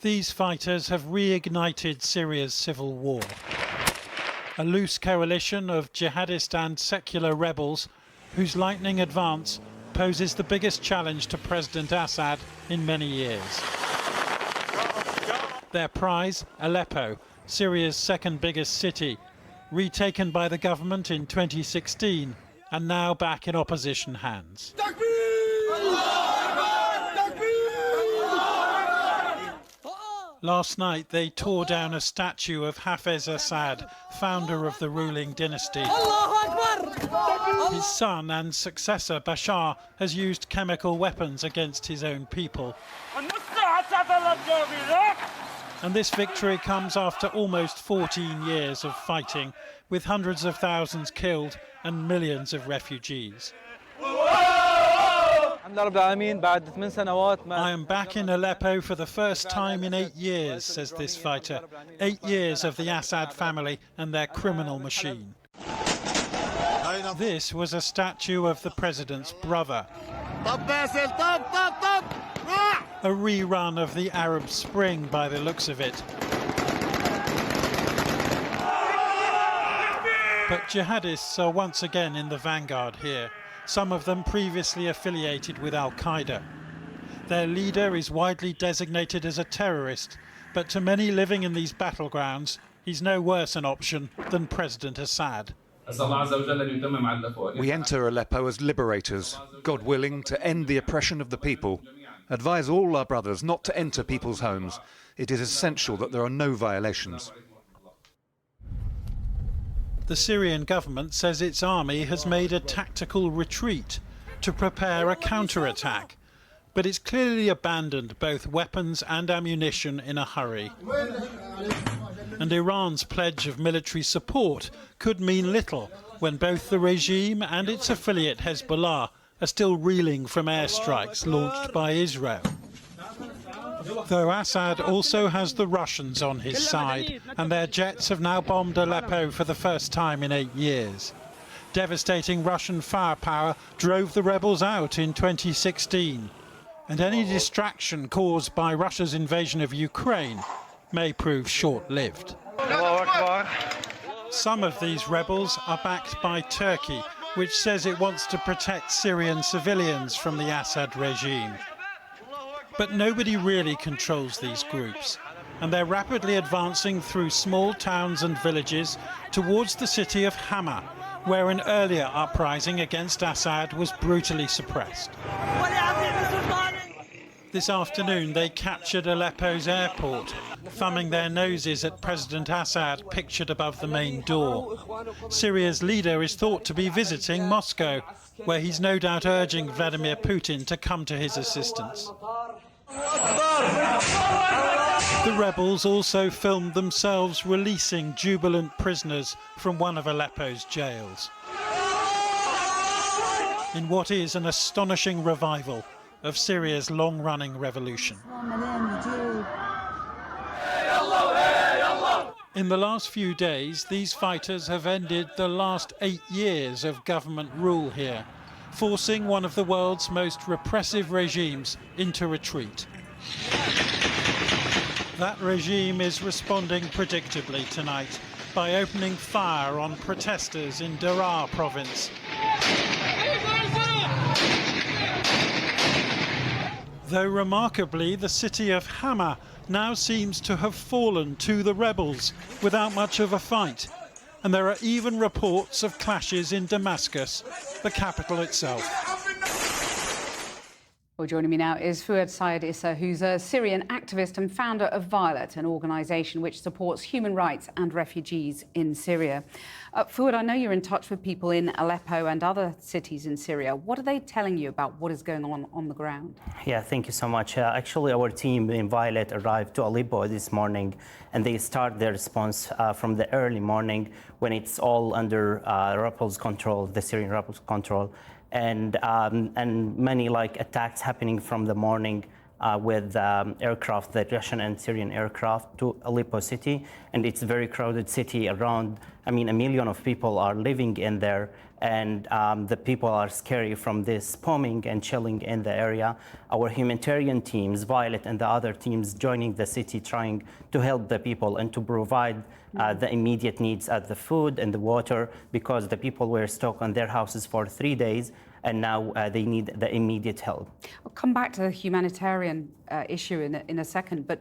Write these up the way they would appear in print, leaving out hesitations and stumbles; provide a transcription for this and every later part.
These fighters have reignited Syria's civil war. A loose coalition of jihadist and secular rebels whose lightning advance poses the biggest challenge to President Assad in many years. Their prize, Aleppo, Syria's second biggest city, retaken by the government in 2016 and now back in opposition hands. Last night they tore down a statue of Hafez Assad, founder of the ruling dynasty. His son and successor Bashar has used chemical weapons against his own people. And this victory comes after almost 14 years of fighting, with hundreds of thousands killed and millions of refugees. I am back in Aleppo for the first time in 8 years, says this fighter. 8 years of the Assad family and their criminal machine. This was a statue of the president's brother. A rerun of the Arab Spring by the looks of it. But jihadists are once again in the vanguard here, some of them previously affiliated with al-Qaeda. Their leader is widely designated as a terrorist, but to many living in these battlegrounds, he's no worse an option than President Assad. We enter Aleppo as liberators, God willing, to end the oppression of the people. Advise all our brothers not to enter people's homes. It is essential that there are no violations. The Syrian government says its army has made a tactical retreat to prepare a counterattack, but it's clearly abandoned both weapons and ammunition in a hurry. And Iran's pledge of military support could mean little when both the regime and its affiliate Hezbollah are still reeling from airstrikes launched by Israel. Though Assad also has the Russians on his side, and their jets have now bombed Aleppo for the first time in 8 years. Devastating Russian firepower drove the rebels out in 2016, and any distraction caused by Russia's invasion of Ukraine may prove short-lived. Some of these rebels are backed by Turkey, which says it wants to protect Syrian civilians from the Assad regime. But nobody really controls these groups, and they're rapidly advancing through small towns and villages towards the city of Hama, where an earlier uprising against Assad was brutally suppressed. This afternoon they captured Aleppo's airport, thumbing their noses at President Assad pictured above the main door. Syria's leader is thought to be visiting Moscow, where he's no doubt urging Vladimir Putin to come to his assistance. The rebels also filmed themselves releasing jubilant prisoners from one of Aleppo's jails, in what is an astonishing revival of Syria's long-running revolution. In the last few days, these fighters have ended the last 8 years of government rule here, forcing one of the world's most repressive regimes into retreat. That regime is responding predictably tonight by opening fire on protesters in Daraa province. Though remarkably, the city of Hama now seems to have fallen to the rebels without much of a fight. And there are even reports of clashes in Damascus, the capital itself. Well, joining me now is Fuad Syed Issa, who's a Syrian activist and founder of Violet, an organisation which supports human rights and refugees in Syria. Fuad, I know you're in touch with people in Aleppo and other cities in Syria. What are they telling you about what is going on the ground? Yeah, thank you so much. Actually, our team in Violet arrived to Aleppo this morning, and they start their response from the early morning when it's all under rebels' control, the Syrian rebels' control. And many attacks happening from the morning with aircraft, the Russian and Syrian aircraft, to Aleppo city. And it's a very crowded city around, I mean, 1 million of people are living in there. And the people are scary from this bombing and chilling in the area. Our humanitarian teams, Violet and the other teams joining the city, trying to help the people and to provide the immediate needs of the food and the water, because the people were stuck on their houses for 3 days. And now they need the immediate help. I'll come back to the humanitarian issue in a second, but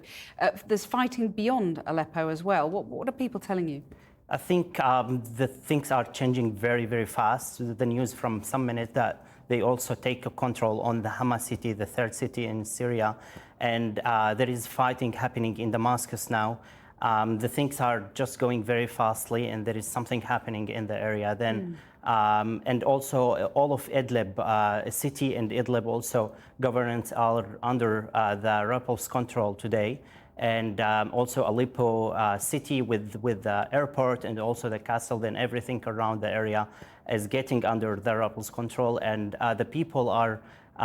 there's fighting beyond Aleppo as well. What are people telling you? I think the things are changing very, very fast. The news from some minutes that they also take control on the Hama city, the third city in Syria, and there is fighting happening in Damascus now. The things are just going very fastly, and there is something happening in the area then. And also all of Idlib city and Idlib also governments are under the rebels' control today. And also Aleppo city with the airport and also the castle, then everything around the area is getting under the rebels' control. And the people are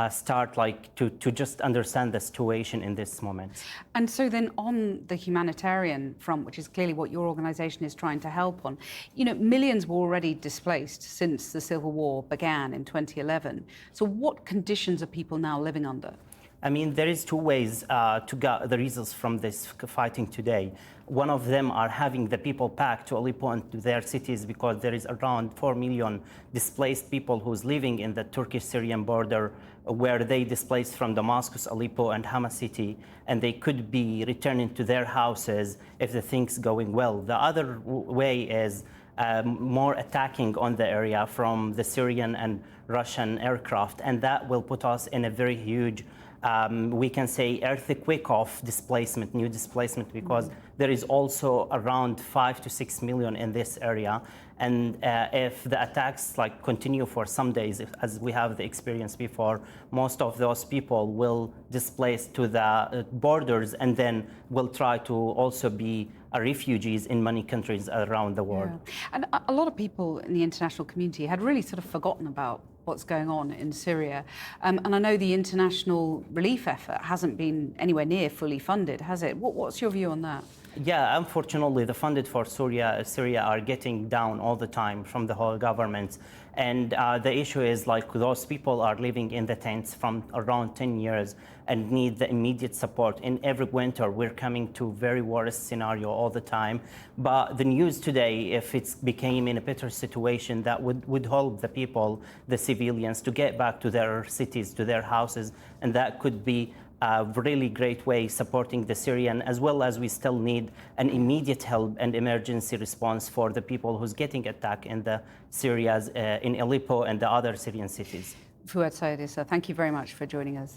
start to just understand the situation in this moment. And so then on the humanitarian front, which is clearly what your organisation is trying to help on, you know, millions were already displaced since the civil war began in 2011. So what conditions are people now living under? I mean, there is two ways to get the results from this fighting today. One of them are having the people back to Aleppo and to their cities, because there is around 4 million displaced people who's living in the Turkish-Syrian border, where they displaced from Damascus, Aleppo, and Hama city, and they could be returning to their houses if the things going well. The other way is more attacking on the area from the Syrian and Russian aircraft, and that will put us in a very huge we can say earthquake of displacement, new displacement, because there is also around 5 to 6 million in this area. And if the attacks continue for some days, as we have the experience before, most of those people will displace to the borders and then will try to also be refugees in many countries around the world. Yeah. And a lot of people in the international community had really sort of forgotten about what's going on in Syria. And I know the international relief effort hasn't been anywhere near fully funded, has it? What's your view on that? Yeah, unfortunately, the funded for Syria are getting down all the time from the whole government. And the issue is those people are living in the tents from around 10 years and need the immediate support. In every winter, we're coming to very worst scenario all the time. But the news today, if it's became in a better situation, that would help the people, the civilians, to get back to their cities, to their houses, and that could be a really great way supporting the Syrian, as well as we still need an immediate help and emergency response for the people who's getting attacked in the Syrias, in Aleppo and the other Syrian cities. Fouad Said Issa, thank you very much for joining us.